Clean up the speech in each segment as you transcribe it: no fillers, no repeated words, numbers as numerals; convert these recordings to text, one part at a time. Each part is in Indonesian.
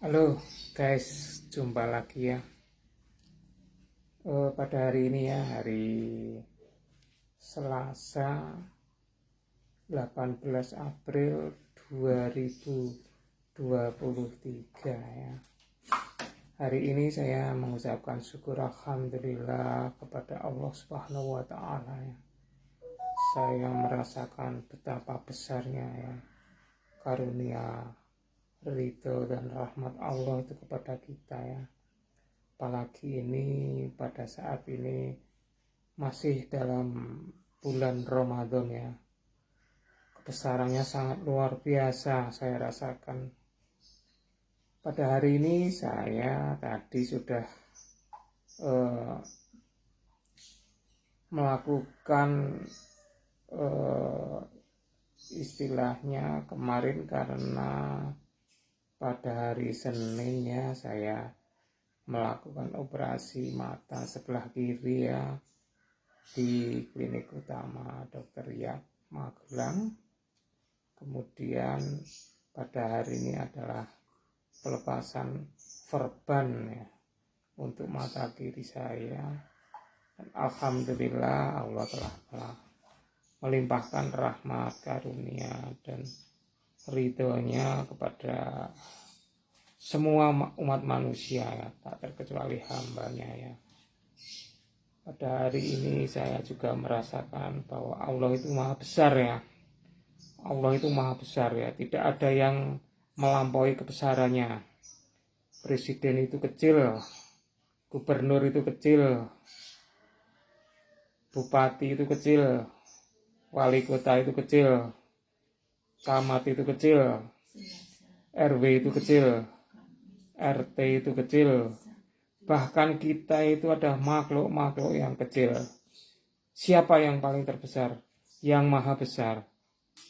Halo guys, jumpa lagi ya. Pada hari ini ya, hari Selasa 18 April 2023 ya. Hari ini saya mengucapkan syukur alhamdulillah kepada Allah Subhanahu wa taala ya. Saya merasakan betapa besarnya ya karunia, ridho dan rahmat Allah itu kepada kita ya. Apalagi ini pada saat ini masih dalam bulan Ramadan ya. Kebesarannya sangat luar biasa saya rasakan. Pada hari ini saya tadi sudah melakukan istilahnya kemarin, karena pada hari Seninnya saya melakukan operasi mata sebelah kiri ya di klinik utama Dr. Yak Magelang. Kemudian pada hari ini adalah pelepasan verban ya untuk mata kiri saya. Dan alhamdulillah Allah telah melimpahkan rahmat, karunia dan ridhonya kepada semua umat manusia ya, tak terkecuali hambanya ya. Pada hari ini saya juga merasakan bahwa Allah itu maha besar ya. Allah itu maha besar ya, tidak ada yang melampaui kebesarannya. Presiden itu kecil, gubernur itu kecil, bupati itu kecil, wali kota itu kecil, camat itu kecil, RW itu kecil, RT itu kecil, bahkan kita itu ada makhluk-makhluk yang kecil. Siapa yang paling terbesar? Yang maha besar,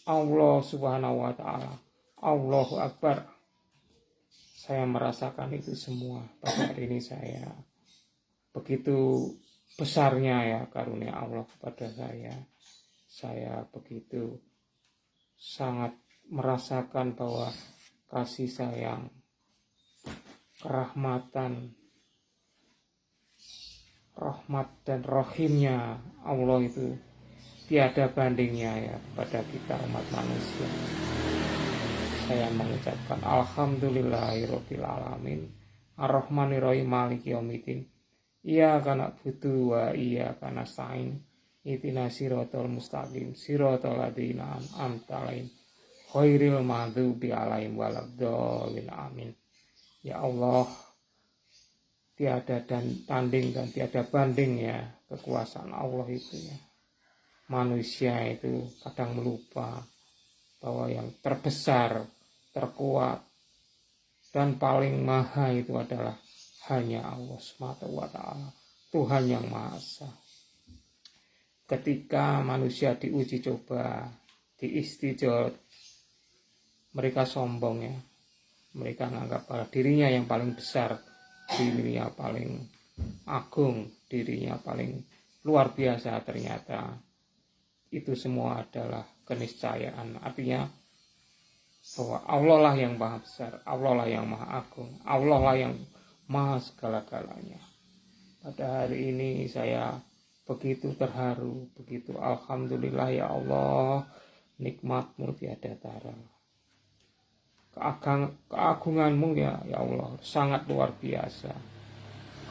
Allah Subhanahu wa ta'ala. Allahu Akbar. Saya merasakan itu semua. Pada hari ini saya begitu besarnya ya karunia Allah kepada saya. Saya begitu sangat merasakan bahwa kasih sayang, kerahmatan, rahmat dan rohimnya Allah itu tiada bandingnya ya kepada kita umat manusia. Saya mengucapkan alhamdulillahirabbil alamin, arrahmanirrahim, maliki yaumiddin, iyyaka na'budu wa iyyaka nasta'in, ihdinas siratal mustaqim, siratal ladzina an'amta 'alaihim ghairil maghdubi 'alaihim waladdallin, amin. Ya Allah, tiada tanding dan tiada banding ya kekuasaan Allah itu ya. Manusia itu kadang melupa bahwa yang terbesar, terkuat, dan paling maha itu adalah hanya Allah SWT, Tuhan yang Maha Esa. Ketika manusia diuji coba, diistijot, mereka sombong ya. Mereka menganggap bahwa dirinya yang paling besar, dirinya paling agung, dirinya paling luar biasa. Ternyata itu semua adalah keniscayaan. Artinya bahwa Allah lah yang maha besar, Allah lah yang maha agung, Allah lah yang maha segala-galanya. Pada hari ini saya begitu terharu, begitu alhamdulillah ya Allah, nikmatmu tiada tara. Keagunganmu ya Allah sangat luar biasa.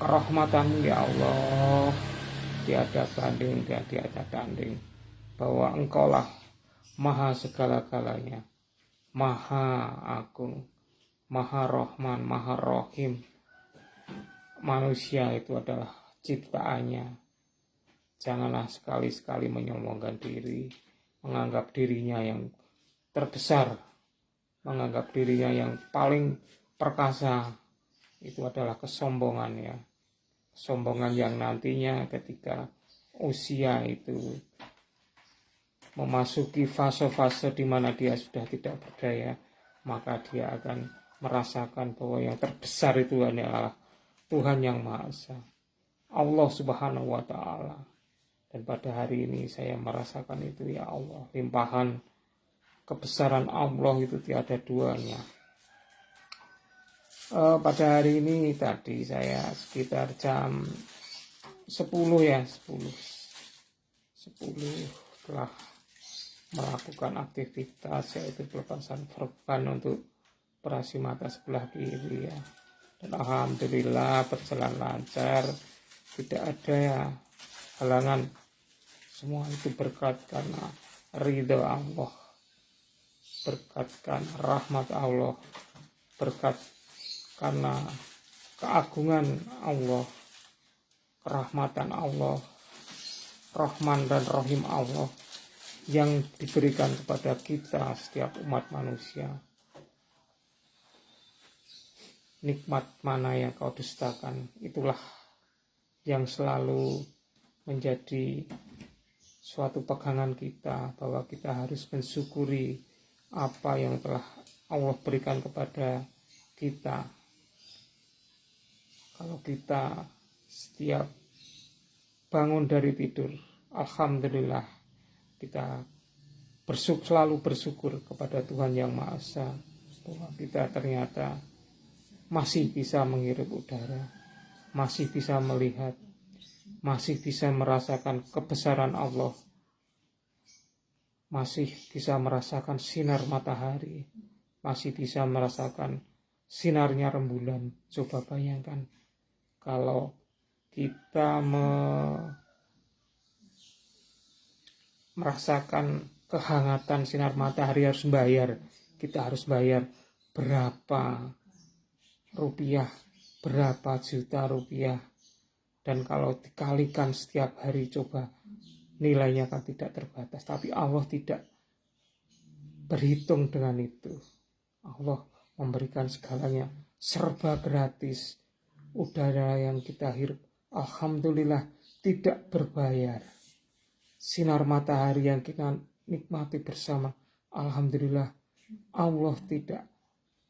Kerahmatanmu ya Allah tiada banding dan tiada tanding. Bahwa engkaulah maha segala-galanya, maha agung, maha rahman, maha rohim. Manusia itu adalah ciptaannya. Janganlah sekali-sekali menyombongkan diri, menganggap dirinya yang terbesar, menganggap dirinya yang paling perkasa. Itu adalah kesombongan ya. Kesombongan yang nantinya ketika usia itu memasuki fase-fase di mana dia sudah tidak berdaya, maka dia akan merasakan bahwa yang terbesar itu adalah Tuhan yang Maha Esa, Allah Subhanahu wa ta'ala. Dan pada hari ini saya merasakan itu ya Allah, limpahan kebesaran Allah itu tiada duanya. Pada hari ini tadi saya sekitar jam 10 ya, 10 telah melakukan aktivitas yaitu pelepasan sorban untuk operasi mata sebelah kiri ya. Dan alhamdulillah berjalan lancar, tidak ada ya halangan. Semua itu berkat karena ridho Allah, berkat karena rahmat Allah, berkat karena keagungan Allah, kerahmatan Allah, Rahman dan Rahim Allah yang diberikan kepada kita setiap umat manusia. Nikmat mana yang kau dustakan, itulah yang selalu menjadi suatu pegangan kita, bahwa kita harus mensyukuri apa yang telah Allah berikan kepada kita. Kalau kita setiap bangun dari tidur, alhamdulillah, kita selalu bersyukur kepada Tuhan Yang Maha Esa, bahwa kita ternyata masih bisa menghirup udara, masih bisa melihat, masih bisa merasakan kebesaran Allah, masih bisa merasakan sinar matahari, masih bisa merasakan sinarnya rembulan. Coba bayangkan kalau kita merasakan kehangatan sinar matahari harus bayar. Kita harus bayar berapa rupiah, berapa juta rupiah. Dan kalau dikalikan setiap hari, coba nilainya kan tidak terbatas. Tapi Allah tidak berhitung dengan itu. Allah memberikan segalanya serba gratis. Udara yang kita hirup, alhamdulillah, tidak berbayar. Sinar matahari yang kita nikmati bersama, alhamdulillah, Allah tidak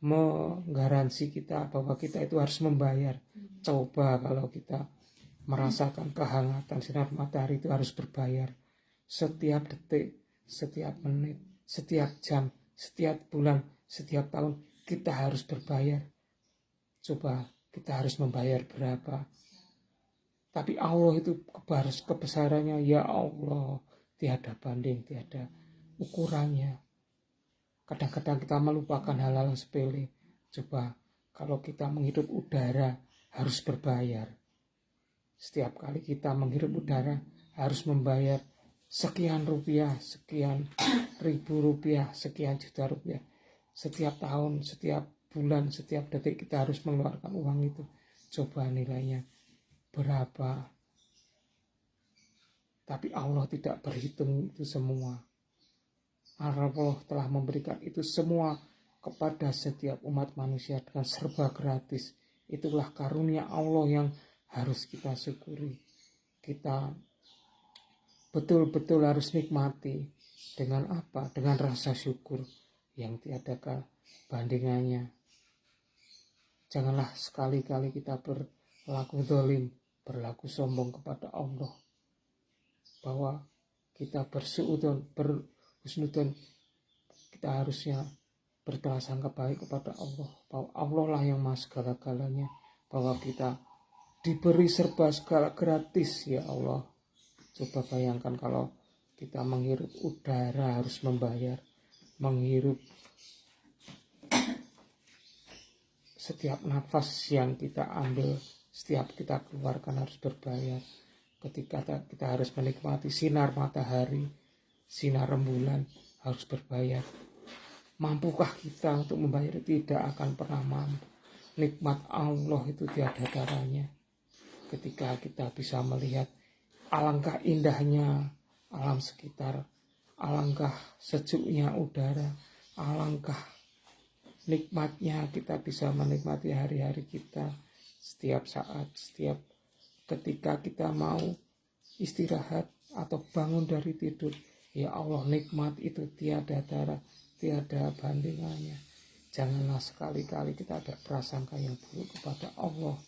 menggaransi kita bahwa kita itu harus membayar. Coba kalau kita merasakan kehangatan sinar matahari itu harus berbayar. Setiap detik, setiap menit, setiap jam, setiap bulan, setiap tahun kita harus berbayar. Coba kita harus membayar berapa? Tapi Allah itu kebesarannya, ya Allah, tiada banding, tiada ukurannya. Kadang-kadang kita melupakan hal-hal sepele. Coba kalau kita menghirup udara harus berbayar. Setiap kali kita menghirup udara harus membayar sekian rupiah, sekian ribu rupiah, sekian juta rupiah. Setiap tahun, setiap bulan, setiap detik kita harus mengeluarkan uang itu. Coba nilainya berapa? Tapi Allah tidak berhitung itu semua. Allah telah memberikan itu semua kepada setiap umat manusia dengan serba gratis. Itulah karunia Allah yang harus kita syukuri. Kita betul-betul harus nikmati. Dengan apa? Dengan rasa syukur yang tiada bandingannya. Janganlah sekali-kali kita berlaku zalim, berlaku sombong kepada Allah. Bahwa kita berhusnudon, kita harusnya berprasangka baik kepada Allah, bahwa Allah lah yang maha segala-galanya, bahwa kita diberi serba segala gratis, ya Allah. Coba bayangkan kalau kita menghirup udara harus membayar, menghirup setiap nafas yang kita ambil, setiap kita keluarkan harus berbayar. Ketika kita harus menikmati sinar matahari, sinar rembulan, harus berbayar. Mampukah kita untuk membayar? Tidak akan pernah mampu. Nikmat Allah itu tiada taranya. Ketika kita bisa melihat alangkah indahnya alam sekitar, alangkah sejuknya udara, alangkah nikmatnya kita bisa menikmati hari-hari kita setiap saat, setiap ketika kita mau istirahat atau bangun dari tidur. Ya Allah, nikmat itu tiada tara, tiada bandingannya. Janganlah sekali-kali kita berprasangka yang buruk kepada Allah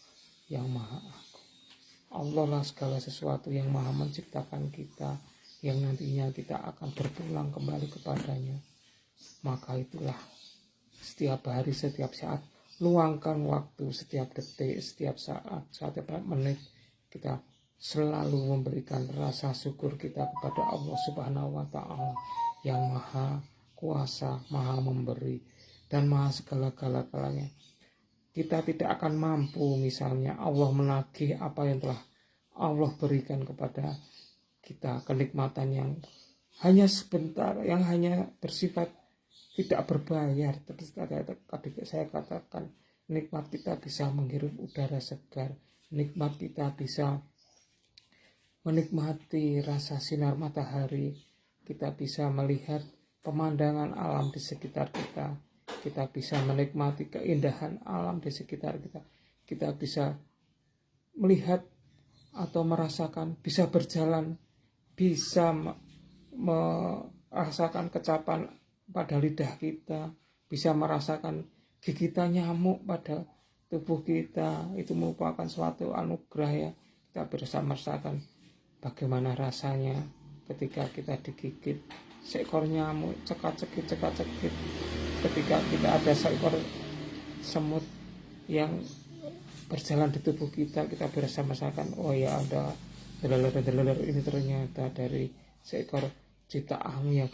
yang Maha Agung. Allah lah segala sesuatu yang Maha menciptakan kita, yang nantinya kita akan berpulang kembali kepadanya. Maka itulah setiap hari, setiap saat luangkan waktu setiap detik, setiap saat, setiap menit kita selalu memberikan rasa syukur kita kepada Allah Subhanahu wa Ta'ala yang maha kuasa, maha memberi, dan maha segala-galanya. Kita tidak akan mampu misalnya Allah menagih apa yang telah Allah berikan kepada kita, kenikmatan yang hanya sebentar, yang hanya bersifat tidak berbayar. Tadi saya katakan, nikmat kita bisa menghirup udara segar, nikmat kita bisa menikmati rasa sinar matahari, kita bisa melihat pemandangan alam di sekitar kita, kita bisa menikmati keindahan alam di sekitar kita, kita bisa melihat atau merasakan, bisa berjalan, bisa merasakan kecapan pada lidah kita, bisa merasakan gigitan nyamuk pada tubuh kita. Itu merupakan suatu anugerah ya. Kita bisa merasakan bagaimana rasanya ketika kita digigit seekor nyamuk, cekat-cekit. Ketika kita ada seekor semut yang berjalan di tubuh kita, kita bisa merasakan, oh ya ada deler ini ternyata dari seekor ciptaan yang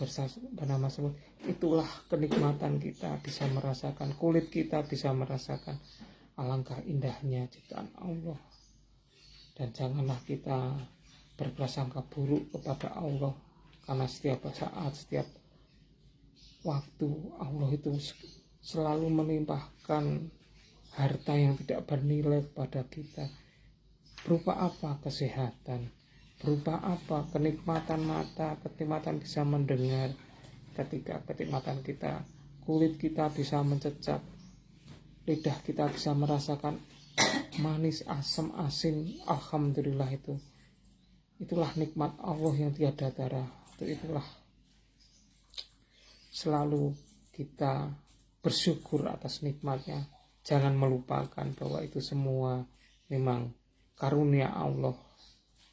bernama semut. Itulah kenikmatan kita, bisa merasakan, kulit kita bisa merasakan alangkah indahnya ciptaan Allah. Dan janganlah kita berprasangka buruk kepada Allah, karena setiap saat, setiap waktu Allah itu selalu melimpahkan harta yang tidak bernilai kepada kita. Berupa apa? Kesehatan. Berupa apa? Kenikmatan mata, kenikmatan bisa mendengar. Ketika kenikmatan kita, kulit kita bisa mencecap, lidah kita bisa merasakan manis, asam, asin. Alhamdulillah, itulah nikmat Allah yang tiada tara. Itulah selalu kita bersyukur atas nikmatnya. Jangan melupakan bahwa itu semua memang karunia Allah.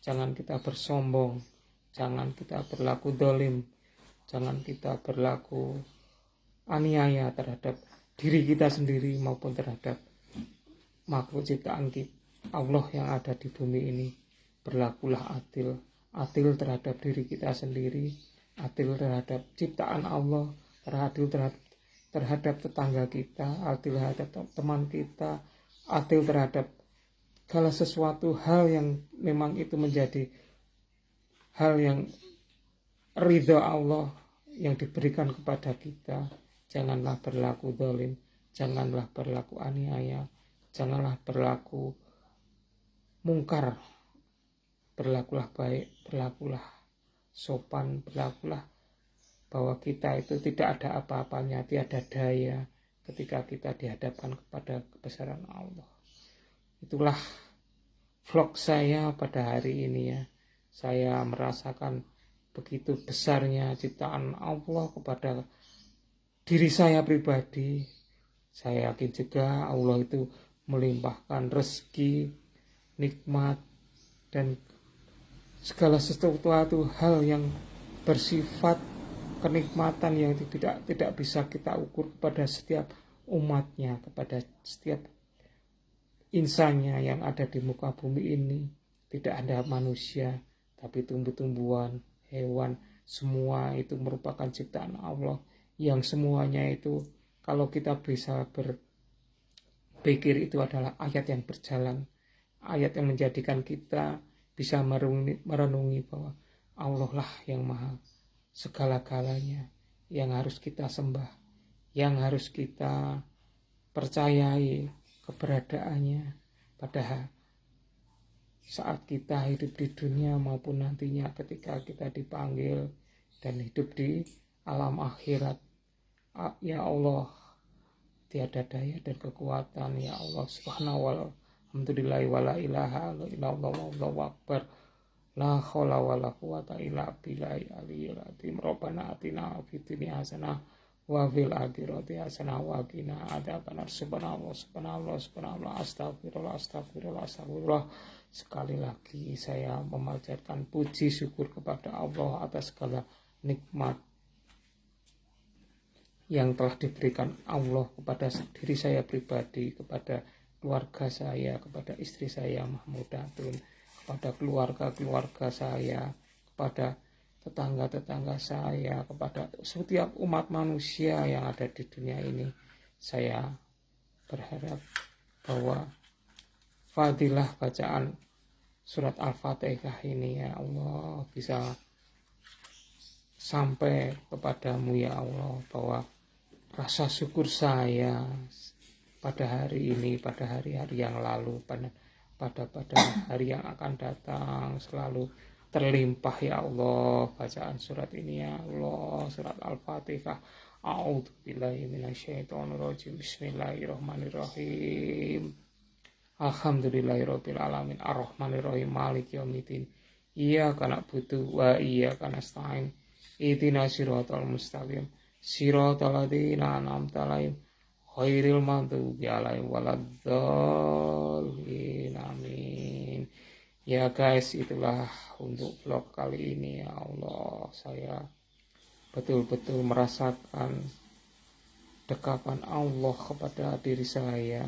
Jangan kita bersombong, jangan kita berlaku dolim, jangan kita berlaku aniaya terhadap diri kita sendiri maupun terhadap makhluk ciptaan Allah yang ada di bumi ini. Berlakulah adil terhadap diri kita sendiri, adil terhadap ciptaan Allah, adil terhadap tetangga kita, adil terhadap teman kita, adil terhadap segala sesuatu hal yang memang itu menjadi hal yang ridha Allah yang diberikan kepada kita. Janganlah berlaku zalim, janganlah berlaku aniaya, janganlah berlaku mungkar. Berlakulah baik, berlakulah sopan, berlakulah bahwa kita itu tidak ada apa-apanya, tiada daya ketika kita dihadapkan kepada kebesaran Allah. Itulah vlog saya pada hari ini ya. Saya merasakan begitu besarnya ciptaan Allah kepada diri saya pribadi. Saya yakin juga Allah itu melimpahkan rezeki, nikmat, dan segala sesuatu hal yang bersifat kenikmatan yang tidak bisa kita ukur kepada setiap umatnya, kepada setiap insannya yang ada di muka bumi ini. Tidak ada manusia, tapi tumbuh-tumbuhan, hewan, semua itu merupakan ciptaan Allah yang semuanya itu kalau kita bisa berpikir itu adalah ayat yang berjalan, ayat yang menjadikan kita bisa merenungi bahwa Allah lah yang maha segala-galanya, yang harus kita sembah, yang harus kita percayai keberadaannya pada saat kita hidup di dunia maupun nantinya ketika kita dipanggil dan hidup di alam akhirat. Ya Allah, tiada daya dan kekuatan, ya Allah subhanahu wa ta'ala. Alhamdulillahi wa la ilaha illallah wallahu akbar. La haula wa la quwata illa billahi aliyil azim. Rabbana atina fid dunya hasanah wa fil akhirati hasanah wa qina adzabannar. Subhanallah, astagfirullah. Sekali lagi saya memanjatkan puji syukur kepada Allah atas segala nikmat yang telah diberikan Allah kepada diri saya pribadi, kepada keluarga saya, kepada istri saya Mahmudatun, kepada keluarga-keluarga saya, kepada tetangga-tetangga saya, kepada setiap umat manusia yang ada di dunia ini. Saya berharap bahwa fadilah bacaan surat Al-Fatihah ini ya Allah bisa sampai kepadamu ya Allah, bahwa rasa syukur saya pada hari ini, pada hari-hari yang lalu, pada hari yang akan datang selalu terlimpah ya Allah bacaan surat ini ya Allah, surat Al-Fatihah. A'udzubillahi minasyaitonirrajim. Bismillahirrahmanirrahim. Alhamdulillahirabbil alamin arrahmanirrahim maliki yaumiddin. Iyyaka na'budu wa iyyaka nasta'in. Ihdinas siratal mustaqim. Siratal ladzina an'amta 'alaihim ghairil maghdubi 'alaihim waladdallin. Amin. Ya guys, itulah untuk vlog kali ini ya Allah. Saya betul-betul merasakan dekapan Allah kepada diri saya,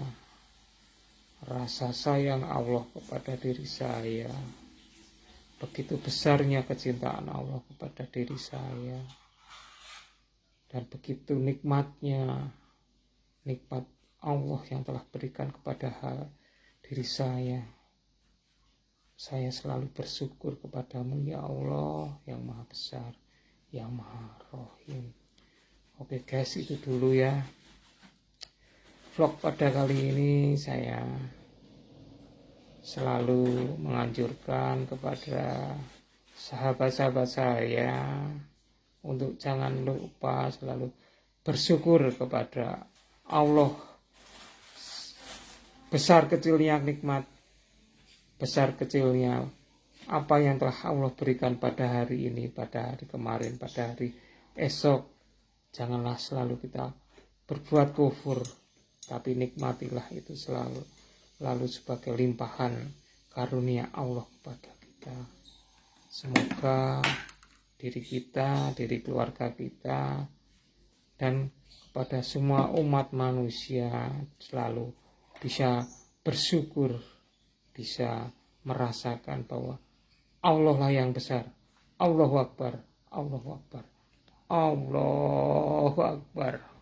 rasa sayang Allah kepada diri saya, begitu besarnya kecintaan Allah kepada diri saya, dan begitu nikmatnya nikmat Allah yang telah berikan kepada diri saya. Saya selalu bersyukur kepadamu ya Allah yang maha besar, yang maha rohim. Oke guys, itu dulu ya vlog pada kali ini. Saya selalu menganjurkan kepada sahabat-sahabat saya untuk jangan lupa selalu bersyukur kepada Allah. Besar kecilnya nikmat, besar kecilnya apa yang telah Allah berikan pada hari ini, pada hari kemarin, pada hari esok, janganlah selalu kita berbuat kufur, tapi nikmatilah itu selalu sebagai limpahan karunia Allah kepada kita. Semoga diri kita, diri keluarga kita, dan kepada semua umat manusia selalu bisa bersyukur, bisa merasakan bahwa Allah lah yang besar. Allahu Akbar, Allahu Akbar, Allahu Akbar.